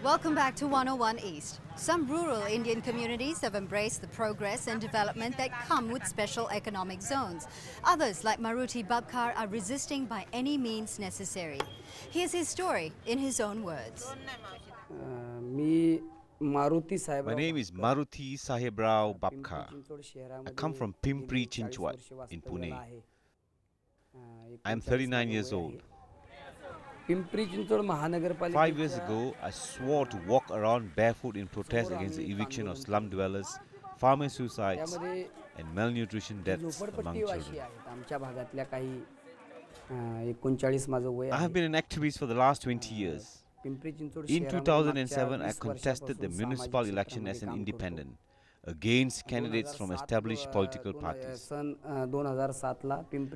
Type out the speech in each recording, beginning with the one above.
Welcome back to 101 East. Some rural Indian communities have embraced the progress and development that come with special economic zones. Others, like Maruti Babkar, are resisting by any means necessary. Here's his story in his own words. My name is Maruti Sahebrao Babkar. I come from Pimpri Chinchwad in Pune. I am 39 years old. 5 years ago, I swore to walk around barefoot in protest against the eviction of slum dwellers, farmer suicides, and malnutrition deaths among children. I have been an activist for the last 20 years. In 2007, I contested the municipal election as an independent against candidates from established political parties.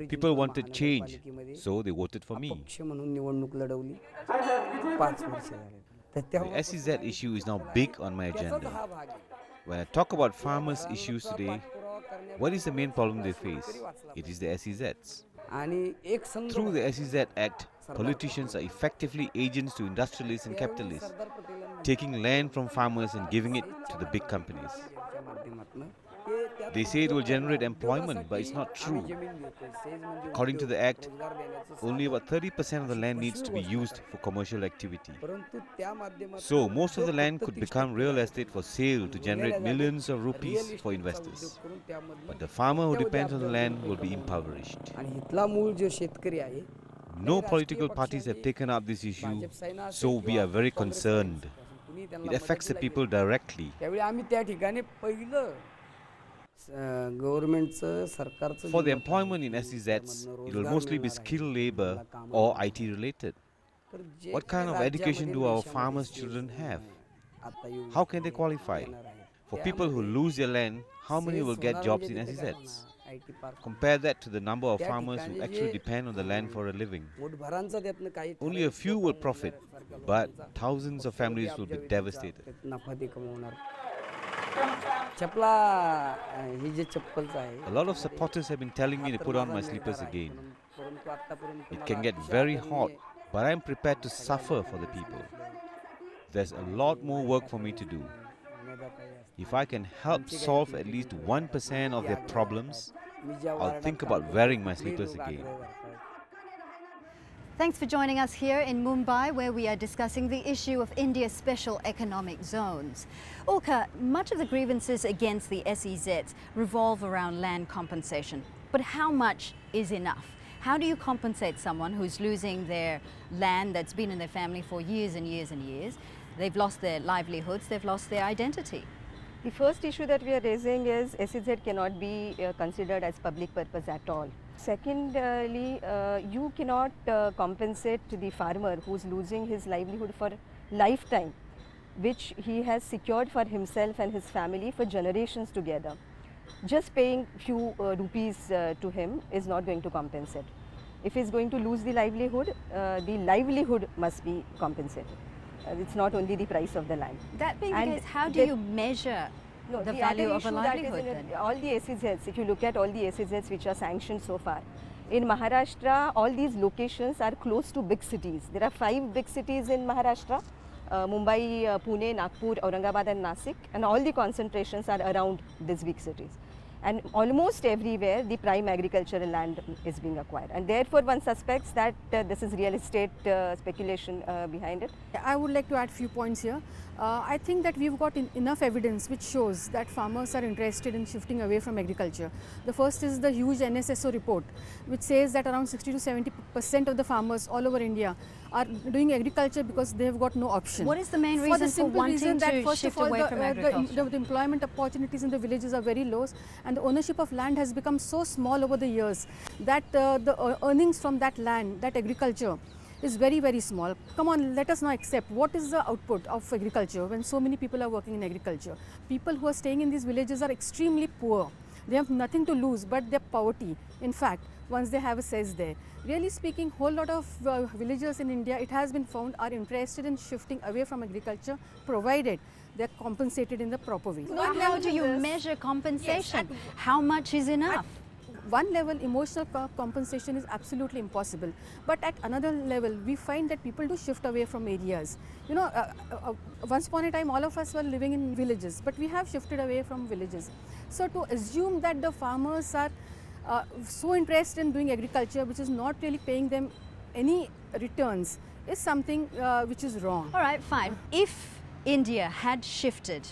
People wanted change, so they voted for me. The SEZ issue is now big on my agenda. When I talk about farmers' issues today, what is the main problem they face? It is the SEZs. Through the SEZ Act, politicians are effectively agents to industrialists and capitalists, taking land from farmers and giving it to the big companies. They say it will generate employment, but it's not true. According to the Act, only about 30% of the land needs to be used for commercial activity. So most of the land could become real estate for sale to generate millions of rupees for investors. But the farmer who depends on the land will be impoverished. No political parties have taken up this issue, so we are very concerned. It affects the people directly. For the employment in SEZs, it will mostly be skilled labor or IT related. What kind of education do our farmers' children have? How can they qualify? For people who lose their land, how many will get jobs in SEZs? Compare that to the number of farmers who actually depend on the land for a living. Only a few will profit, but thousands of families will be devastated. A lot of supporters have been telling me to put on my slippers again. It can get very hot, but I am prepared to suffer for the people. There's a lot more work for me to do. If I can help solve at least 1% of their problems, I'll think about wearing my slippers again. Thanks for joining us here in Mumbai, where we are discussing the issue of India's special economic zones. Ulka, much of the grievances against the SEZs revolve around land compensation. But how much is enough? How do you compensate someone who's losing their land that's been in their family for years and years and years? They've lost their livelihoods, they've lost their identity. The first issue that we are raising is SEZ cannot be considered as public purpose at all. Secondly, you cannot compensate the farmer who's losing his livelihood for lifetime, which he has secured for himself and his family for generations together. Just paying few rupees to him is not going to compensate. If he's going to lose the livelihood must be compensated. It's not only the price of the land. That being the case, how do you measure the value of a livelihood then? All the SEZs, if you look at all the SEZs which are sanctioned so far, in Maharashtra, all these locations are close to big cities. There are 5 big cities in Maharashtra, Mumbai, Pune, Nagpur, Aurangabad and Nasik, and all the concentrations are around these big cities. And almost everywhere the prime agricultural land is being acquired, and therefore one suspects that this is real estate speculation behind it. I would like to add few points here. I think that we've got enough evidence which shows that farmers are interested in shifting away from agriculture. The first is the huge NSSO report, which says that around 60 to 70% of the farmers all over India are doing agriculture because they have got no option. What is the main reason for wanting to shift away from agriculture? The employment opportunities in the villages are very low, and the ownership of land has become so small over the years that the earnings from that land, that agriculture, is very, very small. Come on, let us now accept what is the output of agriculture when so many people are working in agriculture. People who are staying in these villages are extremely poor. They have nothing to lose but their poverty. In fact, once they have a SEZ there. Really speaking, whole lot of villagers in India, it has been found, are interested in shifting away from agriculture, provided they are compensated in the proper way. Well, how do you measure compensation? How much is enough? one level, emotional compensation is absolutely impossible. But at another level, we find that people do shift away from areas. You know, once upon a time, all of us were living in villages, but we have shifted away from villages. So to assume that the farmers are so interested in doing agriculture, which is not really paying them any returns, is something which is wrong. All right, fine. If India had shifted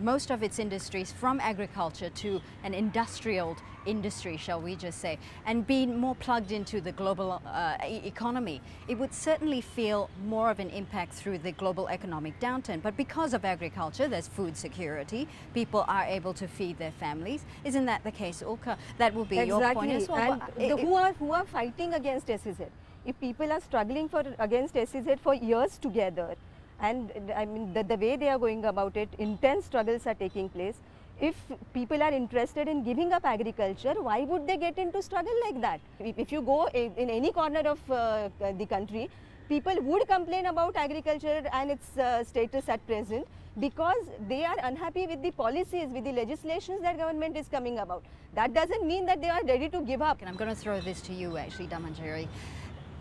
most of its industries from agriculture to an industrial industry, shall we just say, and been more plugged into the global economy, it would certainly feel more of an impact through the global economic downturn. But because of agriculture, there's food security, people are able to feed their families. Isn't that the case, Ulka? That will be your point as well. And who are fighting against SEZ? If people are struggling against SEZ for years together, and I mean the way they are going about it, intense struggles are taking place. If people are interested in giving up agriculture, why would they get into struggle like that? If you go in any corner of the country, people would complain about agriculture and its status at present because they are unhappy with the policies, with the legislations that government is coming about. That doesn't mean that they are ready to give up. And I'm going to throw this to you actually, Damanjari.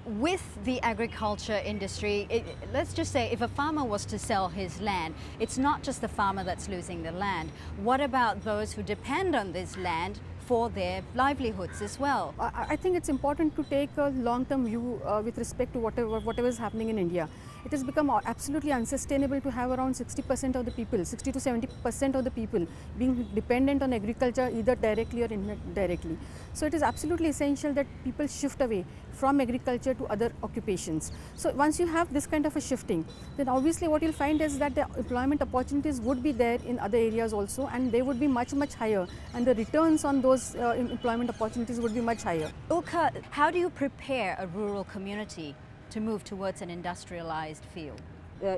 With the agriculture industry, let's just say if a farmer was to sell his land, it's not just the farmer that's losing the land. What about those who depend on this land for their livelihoods as well? I think it's important to take a long-term view with respect to whatever is happening in India. It has become absolutely unsustainable to have around 60% of the people, 60 to 70% of the people being dependent on agriculture either directly or indirectly. So it is absolutely essential that people shift away from agriculture to other occupations. So once you have this kind of a shifting, then obviously what you'll find is that the employment opportunities would be there in other areas also, and they would be much, much higher, and the returns on those employment opportunities would be much higher. Ulka, how do you prepare a rural community to move towards an industrialized field?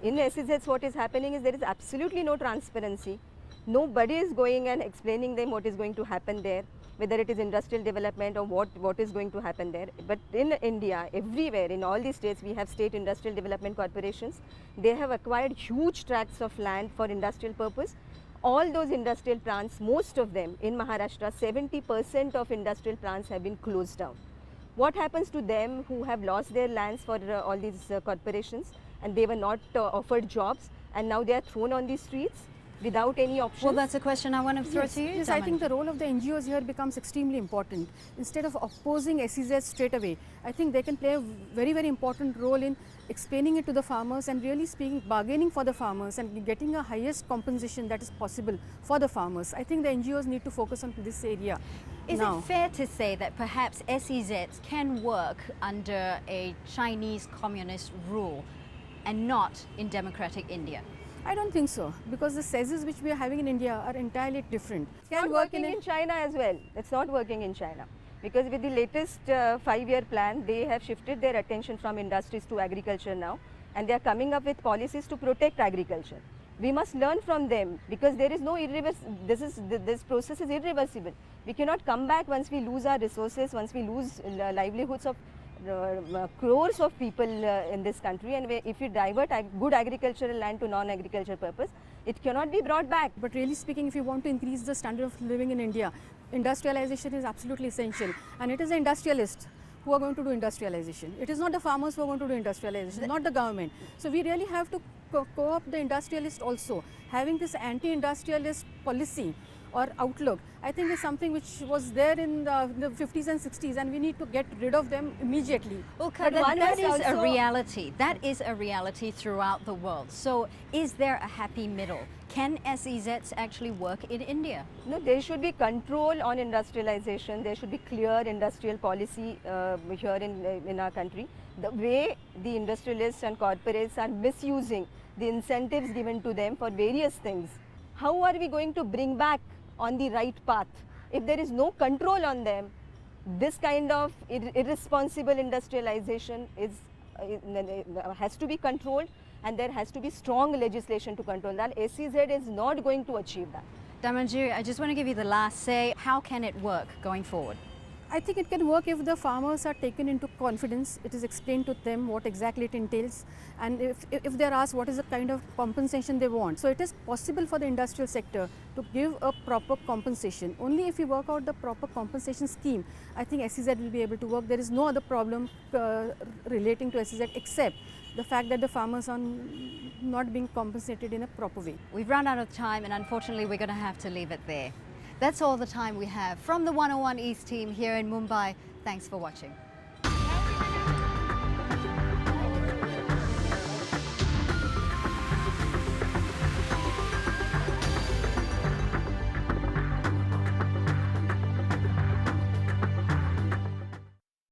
In SEZs, what is happening is there is absolutely no transparency. Nobody is going and explaining them what is going to happen there, whether it is industrial development or what is going to happen there. But in India, everywhere, in all the states, we have state industrial development corporations. They have acquired huge tracts of land for industrial purpose. All those industrial plants, most of them in Maharashtra, 70% of industrial plants have been closed down. What happens to them who have lost their lands for all these corporations, and they were not offered jobs, and now they are thrown on the streets without any options? Well, that's a question I want to throw to you. Yes, I think the role of the NGOs here becomes extremely important. Instead of opposing SEZs straight away, I think they can play a very, very important role in explaining it to the farmers and really bargaining for the farmers and getting a highest compensation that is possible for the farmers. I think the NGOs need to focus on this area. Is it fair to say that perhaps SEZs can work under a Chinese communist rule and not in democratic India? I don't think so, because the SEZs which we are having in India are entirely different. It's not working in China as well. It's not working in China. Because with the latest 5-year plan, they have shifted their attention from industries to agriculture now, and they are coming up with policies to protect agriculture. We must learn from them, because there is no this process is irreversible. We cannot come back once we lose our resources, once we lose livelihoods of crores of people in this country, and if you divert good agricultural land to non-agriculture purpose, it cannot be brought back. But really speaking, if you want to increase the standard of living in India, industrialization is absolutely essential, and it is the industrialists who are going to do industrialization. It is not the farmers who are going to do industrialization, not the government. So we really have to co-opt the industrialists also. Having this anti-industrialist policy or outlook, I think is something which was there in the 50s and 60s, and we need to get rid of them immediately. Okay, that is a reality. That is a reality throughout the world. So is there a happy middle? Can SEZs actually work in India? No, there should be control on industrialization. There should be clear industrial policy here in our country. The way the industrialists and corporates are misusing the incentives given to them for various things, how are we going to bring back on the right path? If there is no control on them, this kind of irresponsible industrialization has to be controlled, and there has to be strong legislation to control that. SEZ is not going to achieve that. Damanjari, I just want to give you the last say. How can it work going forward? I think it can work if the farmers are taken into confidence. It is explained to them what exactly it entails, and if they are asked what is the kind of compensation they want. So it is possible for the industrial sector to give a proper compensation. Only if we work out the proper compensation scheme, I think SEZ will be able to work. There is no other problem relating to SEZ except the fact that the farmers are not being compensated in a proper way. We've run out of time, and unfortunately we're going to have to leave it there. That's all the time we have. From the 101 East team here in Mumbai, thanks for watching.